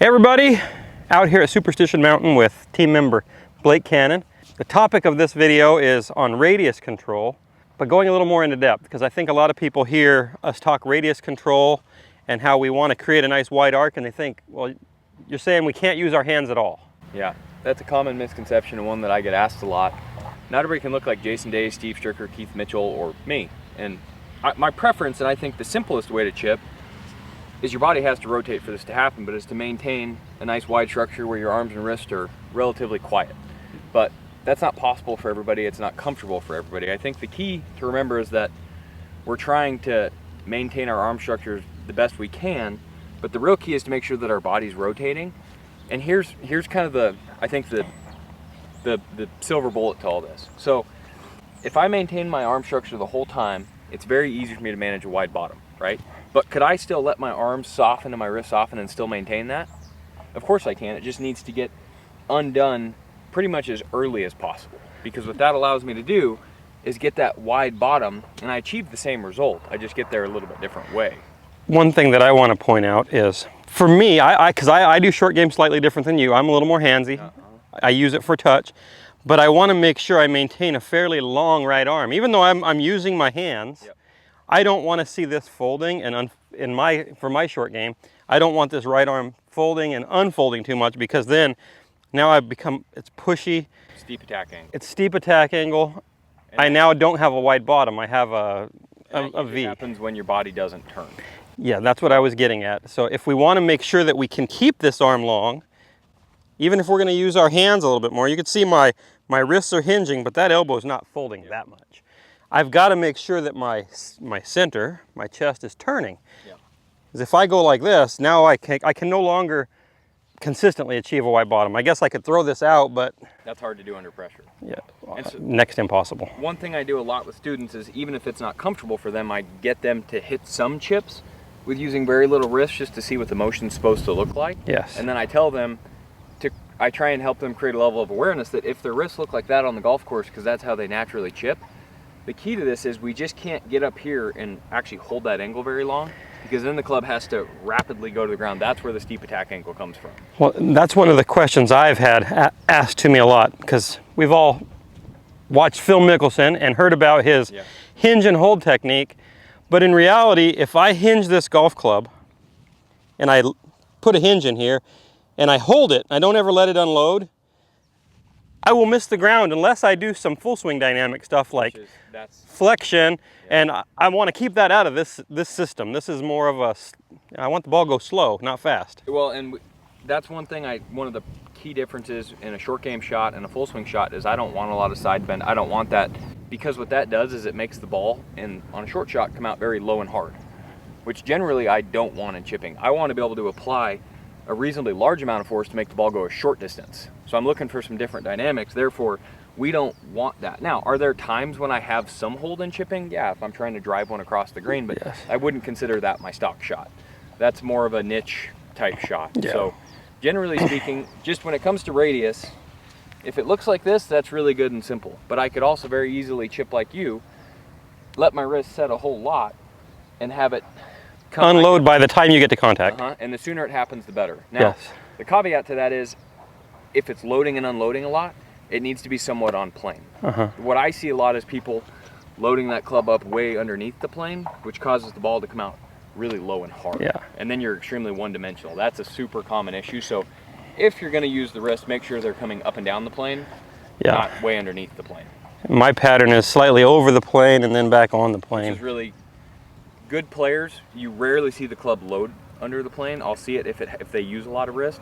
Hey everybody, out here at Superstition Mountain with team member Blake Cannon. The topic of this video is on radius control, but going a little more into depth because I think a lot of people hear us talk radius control and how we want to create a nice wide arc and they think, well, you're saying we can't use our hands at all. Yeah, that's a common misconception and one that I get asked a lot. Not everybody can look like Jason Day, Steve Stricker, Keith Mitchell, or me. And my preference, and I think the simplest way to chip, is your body has to rotate for this to happen, but is to maintain a nice wide structure where your arms and wrists are relatively quiet. But that's not possible for everybody, it's not comfortable for everybody. I think the key to remember is that we're trying to maintain our arm structures the best we can, but the real key is to make sure that our body's rotating. And here's kind of the silver bullet to all this. So if I maintain my arm structure the whole time, it's very easy for me to manage a wide bottom, right? But could I still let my arms soften and my wrists soften and still maintain that? Of course I can. It just needs to get undone pretty much as early as possible. Because what that allows me to do is get that wide bottom, and I achieve the same result. I just get there a little bit different way. One thing that I want to point out is, for me, because I do short game slightly different than you. I'm a little more handsy. I use it for touch, but I want to make sure I maintain a fairly long right arm. Even though I'm using my hands, yep. I don't want to see this folding, and for my short game, I don't want this right arm folding and unfolding too much, because then now it's pushy. Steep attack angle. It's steep attack angle. And I now don't have a wide bottom. I have a V. It happens when your body doesn't turn. Yeah, that's what I was getting at. So if we want to make sure that we can keep this arm long, even if we're going to use our hands a little bit more, you can see my wrists are hinging, but that elbow is not folding that much. I've got to make sure that my center, my chest, is turning. Because if I go like this, now I can no longer consistently achieve a wide bottom. I guess I could throw this out, but that's hard to do under pressure. Yeah, so, next to impossible. One thing I do a lot with students is, even if it's not comfortable for them, I get them to hit some chips with using very little wrist just to see what the motion's supposed to look like. Yes. And then I tell them I try and help them create a level of awareness that if their wrists look like that on the golf course, because that's how they naturally chip, the key to this is we just can't get up here and actually hold that angle very long, because then the club has to rapidly go to the ground. That's where the steep attack angle comes from. Well, that's one of the questions I've had asked to me a lot, because we've all watched Phil Mickelson and heard about his hinge and hold technique. But in reality, if I hinge this golf club and I put a hinge in here and I hold it, I don't ever let it unload, I will miss the ground unless I do some full swing dynamic stuff like flexion, and I want to keep that out of this system. This is more of I want the ball to go slow, not fast. Well, and that's one thing one of the key differences in a short game shot and a full swing shot is I don't want a lot of side bend. I don't want that, because what that does is it makes the ball on a short shot come out very low and hard, which generally I don't want in chipping. I want to be able to apply a reasonably large amount of force to make the ball go a short distance. So I'm looking for some different dynamics, therefore we don't want that. Now, are there times when I have some hold in chipping? Yeah, if I'm trying to drive one across the green, but yes. I wouldn't consider that my stock shot. That's more of a niche type shot. Yeah. So generally speaking, just when it comes to radius, if it looks like this, that's really good and simple. But I could also very easily chip like you, let my wrist set a whole lot, and have it unload by the time you get to contact. And the sooner it happens, the better. Now, the caveat to that is, if it's loading and unloading a lot, it needs to be somewhat on plane. What I see a lot is people loading that club up way underneath the plane, which causes the ball to come out really low and hard. And then you're extremely one-dimensional. That's a super common issue. So if you're going to use the wrist, make sure they're coming up and down the plane, not way underneath the plane. My pattern is slightly over the plane and then back on the plane. Which is really good. Players, you rarely see the club load under the plane. I'll see it if they use a lot of wrist.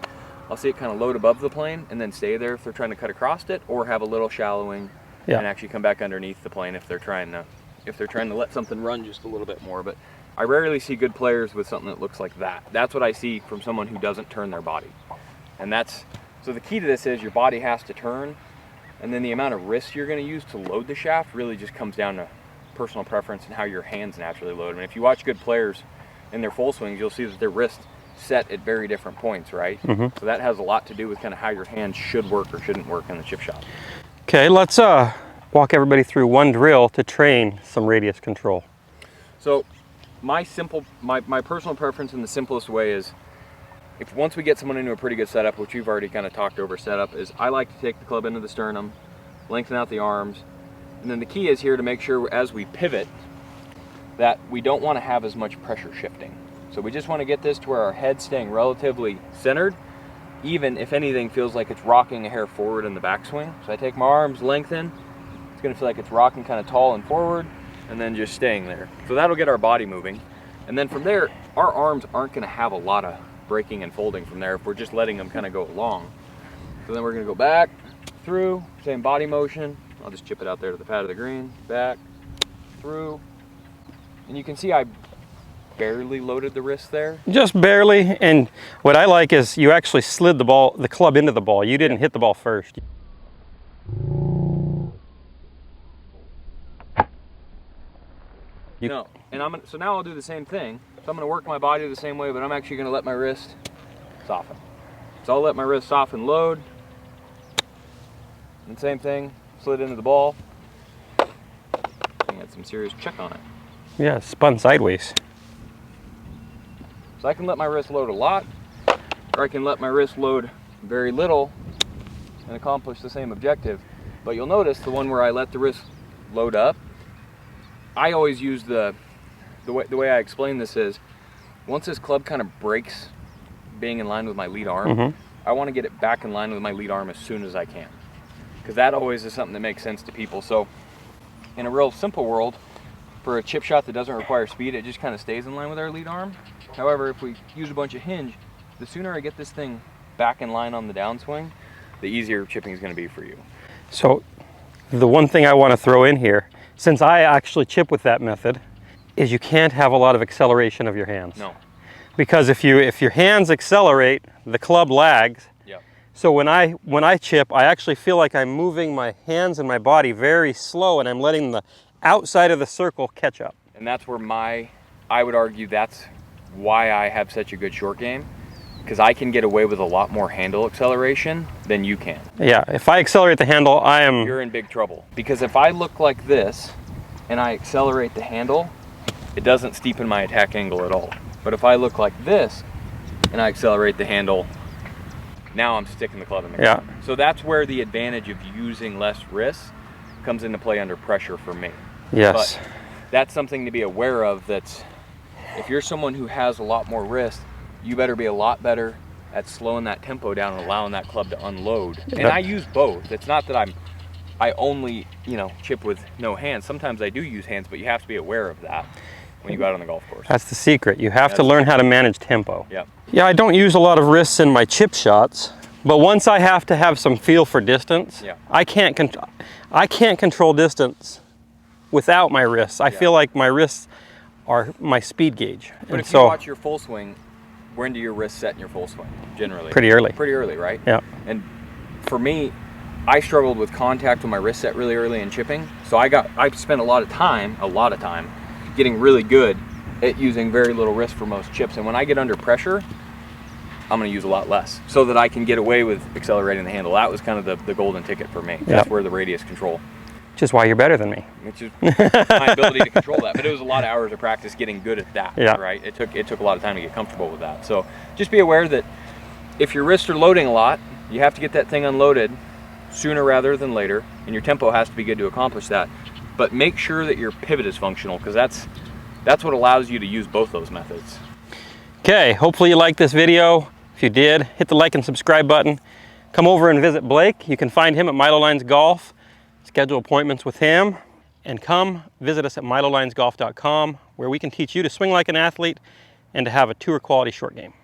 I'll see it kind of load above the plane and then stay there if they're trying to cut across it, or have a little shallowing and actually come back underneath the plane if they're trying to let something run just a little bit more. But I rarely see good players with something that looks like that. That's what I see from someone who doesn't turn their body. And so the key to this is your body has to turn, and then the amount of wrist you're going to use to load the shaft really just comes down to personal preference and how your hands naturally load. I mean, if you watch good players in their full swings, you'll see that their wrists set at very different points, right? So that has a lot to do with kind of how your hands should work or shouldn't work in the chip shot. Okay, let's walk everybody through one drill to train some radius control. So my personal preference in the simplest way is if once we get someone into a pretty good setup, which we've already kind of talked over setup, is I like to take the club into the sternum, lengthen out the arms, and then the key is here to make sure as we pivot that we don't want to have as much pressure shifting. So we just want to get this to where our head's staying relatively centered, even if anything feels like it's rocking a hair forward in the backswing. So I take my arms, lengthen, it's going to feel like it's rocking kind of tall and forward, and then just staying there. So that'll get our body moving. And then from there, our arms aren't going to have a lot of breaking and folding from there if we're just letting them kind of go along. So then we're going to go back, through, same body motion. I'll just chip it out there to the pad of the green, back, through. And you can see I barely loaded the wrist there. Just barely, and what I like is you actually slid the club into the ball. You didn't hit the ball first. No, and so now I'll do the same thing. So I'm gonna work my body the same way, but I'm actually gonna let my wrist soften. So I'll let my wrist soften, load, and same thing, slid into the ball. And get some serious check on it. Yeah, spun sideways. So I can let my wrist load a lot, or I can let my wrist load very little and accomplish the same objective. But you'll notice the one where I let the wrist load up, I always use the way I explain this is, once this club kind of breaks being in line with my lead arm, I want to get it back in line with my lead arm as soon as I can. Because that always is something that makes sense to people. So in a real simple world, for a chip shot that doesn't require speed, it just kind of stays in line with our lead arm. However, if we use a bunch of hinge, the sooner I get this thing back in line on the downswing, the easier chipping is going to be for you. So the one thing I want to throw in here, since I actually chip with that method, is you can't have a lot of acceleration of your hands. No. Because if your hands accelerate, the club lags. Yep. So when I chip, I actually feel like I'm moving my hands and my body very slow, and I'm letting the outside of the circle catch up. And that's where I would argue that's why I have such a good short game, because I can get away with a lot more handle acceleration than you can. Yeah, if I accelerate the handle, You're in big trouble. Because if I look like this and I accelerate the handle, it doesn't steepen my attack angle at all. But if I look like this and I accelerate the handle, now I'm sticking the club in the ground. Yeah. So that's where the advantage of using less wrist comes into play under pressure for me. Yes. But that's something to be aware of, that's if you're someone who has a lot more wrist, you better be a lot better at slowing that tempo down and allowing that club to unload. And I use both. It's not that I only, chip with no hands. Sometimes I do use hands, but you have to be aware of that when you go out on the golf course. That's the secret. You have to learn how to manage tempo. Yep. Yeah, I don't use a lot of wrists in my chip shots, but once I have to have some feel for distance, I can't control distance without my wrists. I feel like my wrists are my speed gauge. But if you watch your full swing, when do your wrists set in your full swing, generally? Pretty early. Pretty early, right? Yeah. And for me, I struggled with contact with my wrist set really early in chipping. So I spent a lot of time getting really good at using very little wrist for most chips. And when I get under pressure, I'm going to use a lot less so that I can get away with accelerating the handle. That was kind of the golden ticket for me. That's where the radius control. Which is why you're better than me. Which is my ability to control that. But it was a lot of hours of practice getting good at that, right? It took a lot of time to get comfortable with that. So just be aware that if your wrists are loading a lot, you have to get that thing unloaded sooner rather than later, and your tempo has to be good to accomplish that. But make sure that your pivot is functional, because that's what allows you to use both those methods. Okay, hopefully you liked this video. If you did, hit the like and subscribe button. Come over and visit Blake. You can find him at Milo Lines Golf. Schedule appointments with him, and come visit us at milolinesgolf.com, where we can teach you to swing like an athlete and to have a tour quality short game.